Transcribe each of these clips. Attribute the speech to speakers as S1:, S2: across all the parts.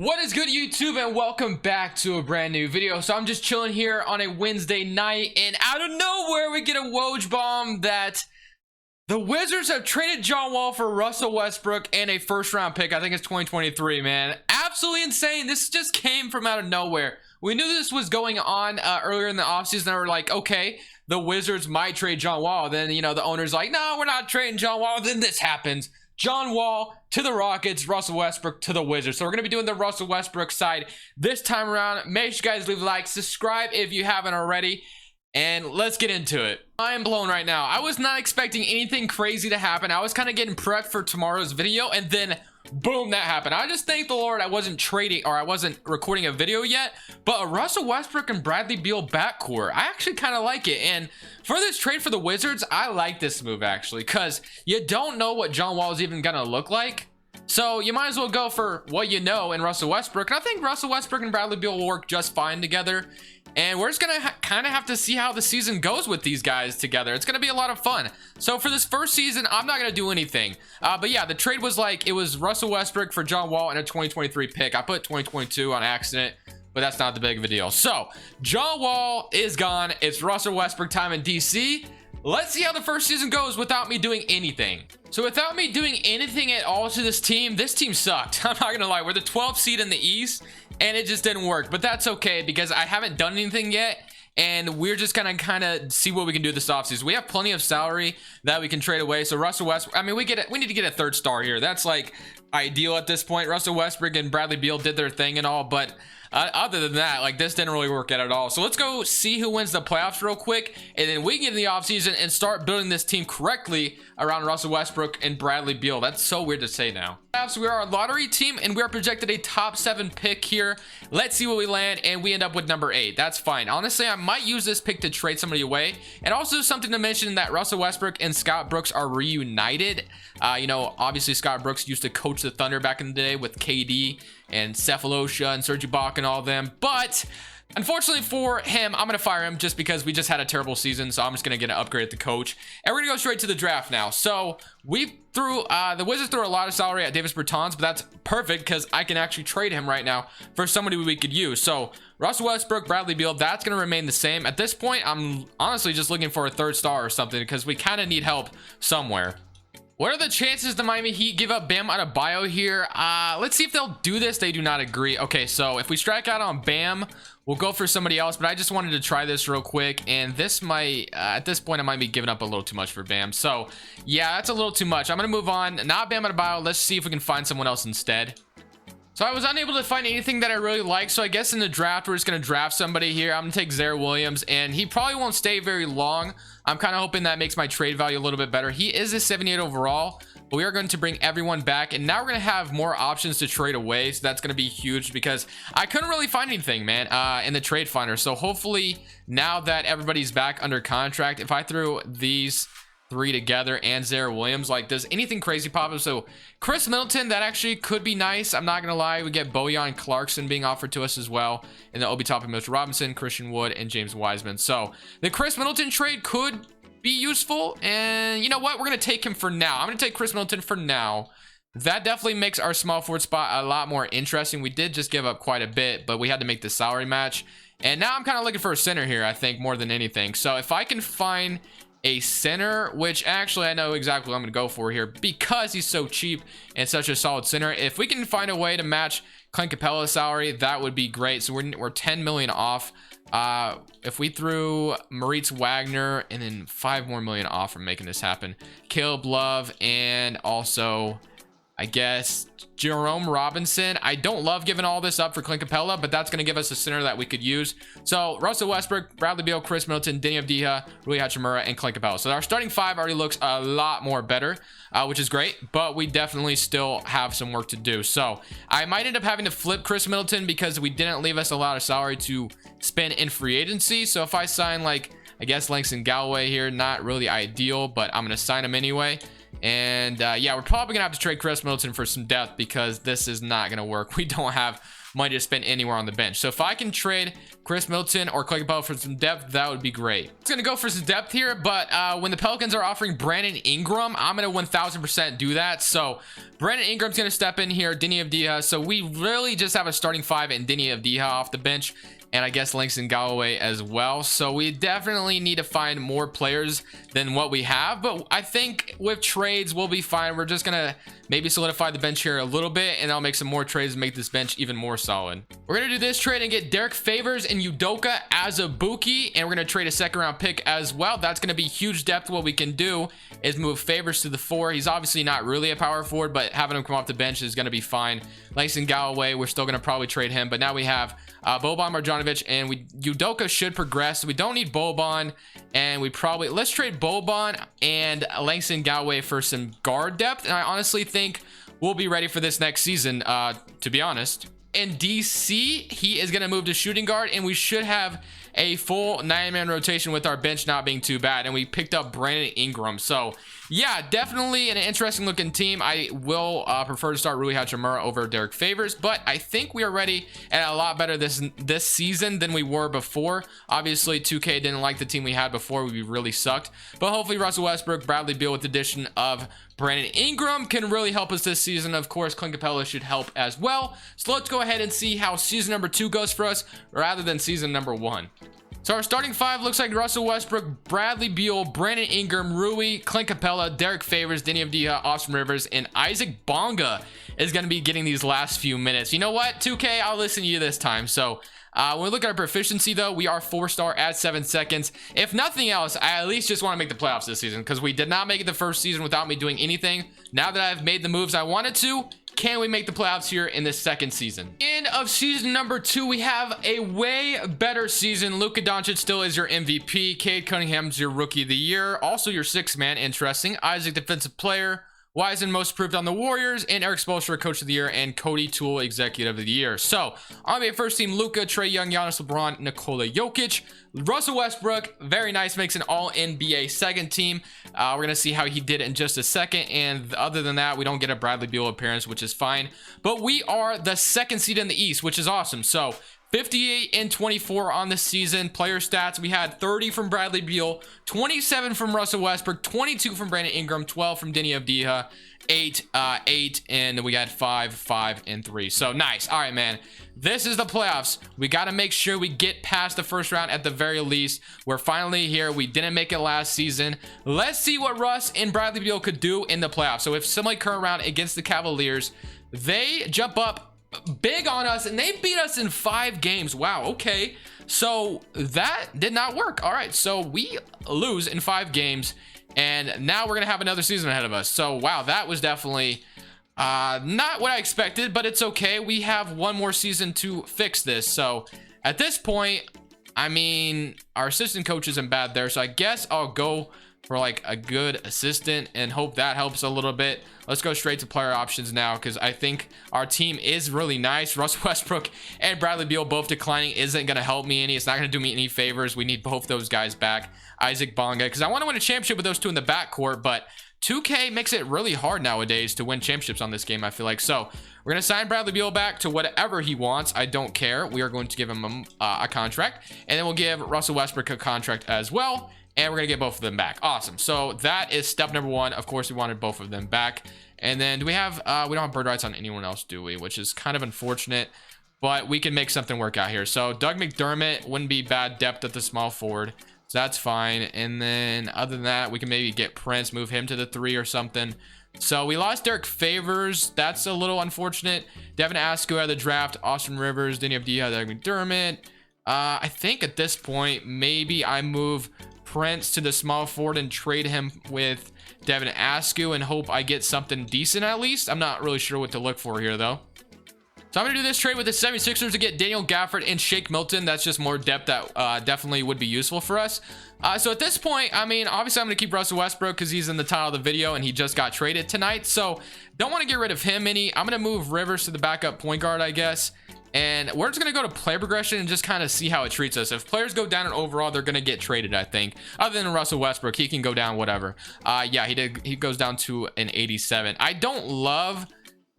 S1: What is good, YouTube, and welcome back to a brand new video. So I'm just chilling here on a Wednesday night, and out of nowhere we get a Woj bomb that the Wizards have traded John Wall for Russell Westbrook and a first round pick. I think it's 2023, man. Absolutely insane. This just came from out of nowhere. We knew this was going on earlier in the offseason. They were like, okay, the Wizards might trade John Wall. Then, you know, the owner's like, no, we're not trading John Wall. Then this happens. John Wall to the Rockets, Russell Westbrook to the Wizards. So we're going to be doing the Russell Westbrook side this time around. Make sure you guys leave a like, subscribe if you haven't already, and let's get into it. I am blown right now. I was not expecting anything crazy to happen. I was kind of getting prepped for tomorrow's video, and then boom, that happened. I just thank the Lord I wasn't trading, or I wasn't recording a video yet. But a Russell Westbrook and Bradley Beal backcourt, I actually kind of like it. And for this trade for the Wizards, I like this move actually, because you don't know what John Wall is even gonna look like. So you might as well go for what you know in Russell Westbrook. And I think Russell Westbrook and Bradley Beal will work just fine together. And we're just going to kind of have to see how the season goes with these guys together. It's going to be a lot of fun. So for this first season, I'm not going to do anything. But yeah, the trade was like, it was Russell Westbrook for John Wall and a 2023 pick. I put 2022 on accident, but that's not the big of a deal. So John Wall is gone. It's Russell Westbrook time in DC. Let's see how the first season goes without me doing anything. So without me doing anything at all to this team sucked. I'm not gonna lie, we're the 12th seed in the East, and it just didn't work. But that's okay, because I haven't done anything yet, and we're just gonna kind of see what we can do this offseason. We have plenty of salary that we can trade away. So Russell Westbrook, I mean, we need to get a third star here. That's like ideal at this point. Russell Westbrook and Bradley Beal did their thing and all, but other than that, like, this didn't really work out at all. So let's go see who wins the playoffs real quick, and then we can get in the offseason and start building this team correctly around Russell Westbrook and Bradley Beal. That's so weird to say now. So we are a lottery team, and we are projected a top 7 pick here. Let's see what we land, and we end up with number 8. That's fine. Honestly, I might use this pick to trade somebody away. And also something to mention that Russell Westbrook and Scott Brooks are reunited. You know, obviously Scott Brooks used to coach the Thunder back in the day with KD and Cephalosha and Serge Ibaka and all of them. But unfortunately for him, I'm going to fire him just because we just had a terrible season. So I'm just going to get an upgrade at the coach. And we're going to go straight to the draft now. So we threw, the Wizards threw a lot of salary at Davis Bertans, but that's perfect because I can actually trade him right now for somebody we could use. So Russell Westbrook, Bradley Beal, that's going to remain the same. At this point, I'm honestly just looking for a third star or something because we kind of need help somewhere. What are the chances the Miami Heat give up Bam Adebayo here? Let's see if they'll do this. They do not agree. Okay, so if we strike out on Bam, we'll go for somebody else. But I just wanted to try this real quick. And this might, at this point, I might be giving up a little too much for Bam. So, yeah, that's a little too much. I'm going to move on. Not Bam Adebayo. Let's see if we can find someone else instead. So I was unable to find anything that I really like. So I guess in the draft, we're just going to draft somebody here. I'm going to take Zaire Williams, and he probably won't stay very long. I'm kind of hoping that makes my trade value a little bit better. He is a 78 overall, but we are going to bring everyone back, and now we're going to have more options to trade away. So that's going to be huge because I couldn't really find anything, man, in the trade finder. So hopefully now that everybody's back under contract, if I threw these 3 together and Zaire Williams, like, does anything crazy pop up? So Chris Middleton, that actually could be nice. I'm not gonna lie. We get Bojan Clarkson being offered to us as well, and the Obi Toppin, Mitchell Robinson, Christian Wood, and James Wiseman. So the Chris Middleton trade could be useful, and you know what, we're gonna take him for now. I'm gonna take Chris Middleton for now. That definitely makes our small forward spot a lot more interesting. We did just give up quite a bit, but we had to make the salary match, and now I'm kind of looking for a center here, I think, more than anything. So if I can find a center, which actually I know exactly what I'm going to go for here because he's so cheap and such a solid center. If we can find a way to match Clint Capella's salary, that would be great. So we're 10 million off. If we threw Moritz Wagner and then 5 more million off from making this happen, Caleb Love, and also I guess Jerome Robinson. I don't love giving all this up for Clint Capella, but that's going to give us a center that we could use. So Russell Westbrook, Bradley Beal, Chris Middleton, Denny Avdija, Rui Hachimura, and Clint Capella. So our starting 5 already looks a lot more better, which is great, but we definitely still have some work to do. So I might end up having to flip Chris Middleton because we didn't leave us a lot of salary to spend in free agency. So if I sign, like, I guess Langston Galloway here, not really ideal, but I'm going to sign him anyway. And yeah, we're probably gonna have to trade Chris Middleton for some depth because this is not gonna work. We don't have money to spend anywhere on the bench. So if I can trade Chris Middleton or Clay Capella for some depth, that would be great. It's gonna go for some depth here, but when the Pelicans are offering Brandon Ingram, I'm gonna 1000% do that. So Brandon Ingram's gonna step in here, Deni Avdija. So we really just have a starting 5 and Deni Avdija off the bench, and I guess Langston Galloway as well. So we definitely need to find more players than what we have, but I think with trades we'll be fine. We're just gonna maybe solidify the bench here a little bit, and I'll make some more trades and make this bench even more solid. We're gonna do this trade and get Derek Favors and Udoka as a Buki, and we're gonna trade a 2nd round pick as well. That's gonna be huge depth. What we can do is move Favors to the 4. He's obviously not really a power forward, but having him come off the bench is gonna be fine. Langston Galloway, we're still gonna probably trade him, but now we have Boban Marjanovic, and Udoka should progress. We don't need Boban, and let's trade Boban and Langston Galloway for some guard depth, and I honestly think we'll be ready for this next season, to be honest. In DC, he is going to move to shooting guard, and we should have a full 9-man rotation with our bench not being too bad. And we picked up Brandon Ingram. So yeah, definitely an interesting looking team. I will prefer to start Rui Hachimura over Derek Favors, but I think we are ready and a lot better this season than we were before. Obviously 2K didn't like the team we had before. We really sucked, but hopefully Russell Westbrook, Bradley Beal with the addition of Brandon Ingram can really help us this season. Of course, Clint Capella should help as well. So let's go ahead and see how season number 2 goes for us rather than season number 1. So our starting 5 looks like Russell Westbrook, Bradley Beal, Brandon Ingram, Rui, Clint Capella, Derek Favors, Deni Avdija, Austin Rivers, and Isaac Bonga is going to be getting these last few minutes. You know what, 2K, I'll listen to you this time. So when we look at our proficiency, though, we are 4-star at 7 seconds. If nothing else, I at least just want to make the playoffs this season, because we did not make it the first season without me doing anything. Now that I've made the moves I wanted to, can we make the playoffs here in this second season? End of season number 2, we have a way better season. Luka Doncic still is your MVP. Cade Cunningham's your rookie of the year. Also your 6th man, interesting. Isaac, defensive player. Wiseman, most improved on the Warriors, and Eric Spoelstra, coach of the year, and Cody Toole, executive of the year. So on the first team, Luka, Trae Young, Giannis LeBron, Nikola Jokic, Russell Westbrook, very nice, makes an all-NBA second team. We're going to see how he did in just a second, and other than that, we don't get a Bradley Beal appearance, which is fine. But we are the 2nd seed in the East, which is awesome. So 58 and 24 on the season. Player stats, we had 30 from Bradley Beal, 27 from Russell Westbrook, 22 from Brandon Ingram, 12 from Deni Avdija, 8, and then we got 5, and 3. So nice. All right, man. This is the playoffs. We got to make sure we get past the first round at the very least. We're finally here. We didn't make it last season. Let's see what Russ and Bradley Beal could do in the playoffs. So if similar current round against the Cavaliers, they jump up big on us and they beat us in 5 games. Wow, okay, so that did not work. All right, so we lose in 5 games, and now we're gonna have another season ahead of us. So wow, that was definitely not what I expected, but it's okay. We have one more season to fix this. So at this point, I mean, our assistant coach isn't bad there, so I guess I'll go for like a good assistant and hope that helps a little bit. Let's go straight to player options now, because I think our team is really nice. Russell Westbrook and Bradley Beal both declining isn't going to help me any. It's not going to do me any favors. We need both those guys back. Isaac Bonga, because I want to win a championship with those two in the backcourt, but 2K makes it really hard nowadays to win championships on this game, I feel like. So we're going to sign Bradley Beal back to whatever he wants. I don't care. We are going to give him a contract, and then we'll give Russell Westbrook a contract as well. And we're going to get both of them back. Awesome. So that is step number 1. Of course, we wanted both of them back. And then do we have, we don't have bird rights on anyone else, do we? Which is kind of unfortunate, but we can make something work out here. So Doug McDermott wouldn't be bad depth at the small forward. So that's fine. And then other than that, we can maybe get Prince, move him to the 3 or something. So we lost Derek Favors. That's a little unfortunate. Devin Askew out of the draft. Austin Rivers, Deni Avdija, Doug McDermott. I think at this point, maybe I move Prince to the small forward and trade him with Devin Askew and hope I get something decent at least. I'm not really sure what to look for here, though. So I'm going to do this trade with the 76ers to get Daniel Gafford and Shake Milton. That's just more depth that definitely would be useful for us. So at this point, I mean, obviously I'm going to keep Russell Westbrook because he's in the title of the video and he just got traded tonight. So don't want to get rid of him any. I'm going to move Rivers to the backup point guard, I guess. And we're just going to go to player progression and just kind of see how it treats us. If players go down in overall, they're going to get traded, I think. Other than Russell Westbrook, he can go down whatever. Yeah, he goes down to an 87. I don't love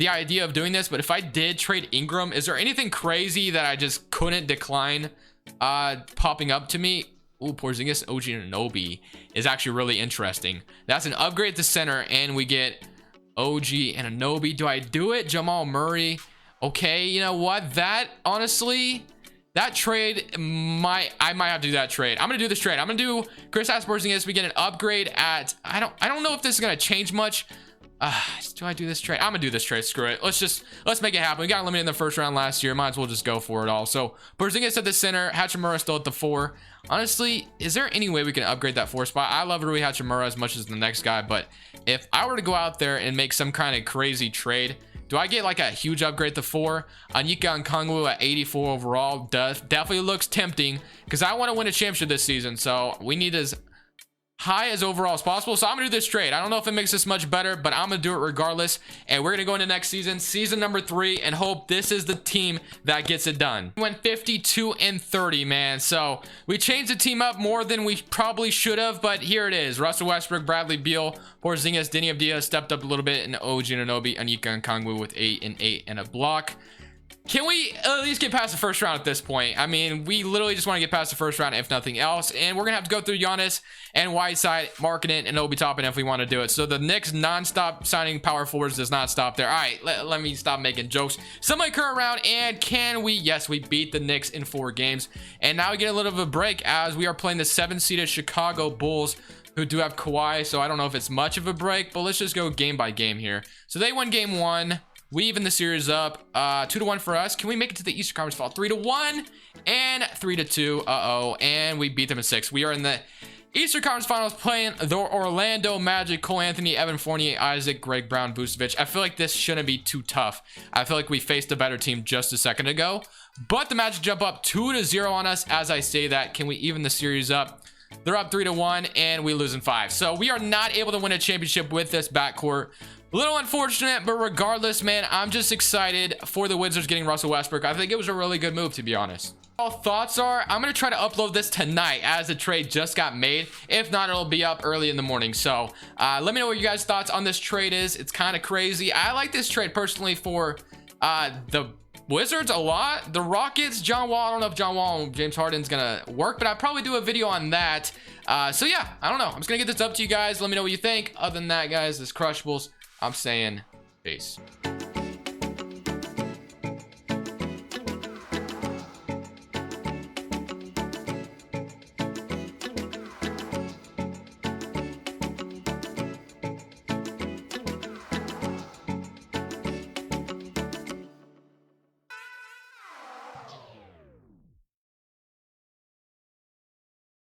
S1: the idea of doing this, but if I did trade Ingram, is there anything crazy that I just couldn't decline popping up to me? Ooh, Porzingis, OG Anunoby is actually really interesting. That's an upgrade to center, and we get OG Anunoby. Do I do it? Jamal Murray. Okay, you know what? That, honestly, that trade I might have to do that trade. I'm gonna do this trade. I'm gonna do Kristaps Porzingis. We get an upgrade at, I don't know if this is gonna change much. Do I do this trade? I'm gonna do this trade. Screw it. Let's make it happen. We got eliminated in the first round last year. Might as well just go for it all. So Porzingis at the center, Hachimura still at the 4. Honestly, is there any way we can upgrade that 4 spot? I love Rui Hachimura as much as the next guy, but if I were to go out there and make some kind of crazy trade, do I get like a huge upgrade to 4? Onyeka Okongwu at 84 overall definitely looks tempting because I want to win a championship this season. So we need as high as overall as possible. So I'm gonna do this trade. I don't know if it makes this much better, but I'm gonna do it regardless. And we're gonna go into next season, season number 3, and hope this is the team that gets it done. We went 52-30, man. So we changed the team up more than we probably should have, but here it is. Russell Westbrook, Bradley Beal, Porzingis, Deni Avdija stepped up a little bit, and OG Anunoby, Onyeka Okongwu with 8 and 8 and a block. Can we at least get past the first round at this point? I mean, we literally just want to get past the first round, if nothing else. And we're going to have to go through Giannis and Whiteside, Markkanen, and Obi Toppin if we want to do it. So the Knicks non-stop signing power forwards does not stop there. All right, let me stop making jokes. Semi-current round, and can we? Yes, we beat the Knicks in 4 games. And now we get a little bit of a break as we are playing the 7-seeded Chicago Bulls, who do have Kawhi. So I don't know if it's much of a break, but let's just go game by game here. So they won game 1. We even the series up 2-1 for us. Can we make it to the Eastern Conference Final? 3-1 and 3-2. And we beat them in 6. We are in the Eastern Conference Finals playing the Orlando Magic. Cole Anthony, Evan Fournier, Isaac, Greg Brown, Vucevic. I feel like this shouldn't be too tough. I feel like we faced a better team just a second ago, but the Magic jump up 2-0 on us. As I say that, can we even the series up? They're up 3-1 and we lose in 5. So we are not able to win a championship with this backcourt. A little unfortunate, but regardless, man, I'm just excited for the Wizards getting Russell Westbrook. I think it was a really good move, to be honest. All thoughts are, I'm going to try to upload this tonight as the trade just got made. If not, it'll be up early in the morning. So let me know what you guys' thoughts on this trade is. It's kind of crazy. I like this trade personally for the Wizards a lot. The Rockets, John Wall, I don't know if John Wall and James Harden's gonna work, but I'll probably do a video on that. So yeah, I don't know. I'm just gonna get this up to you guys. Let me know what you think. Other than that, guys, this Crushables, I'm saying peace.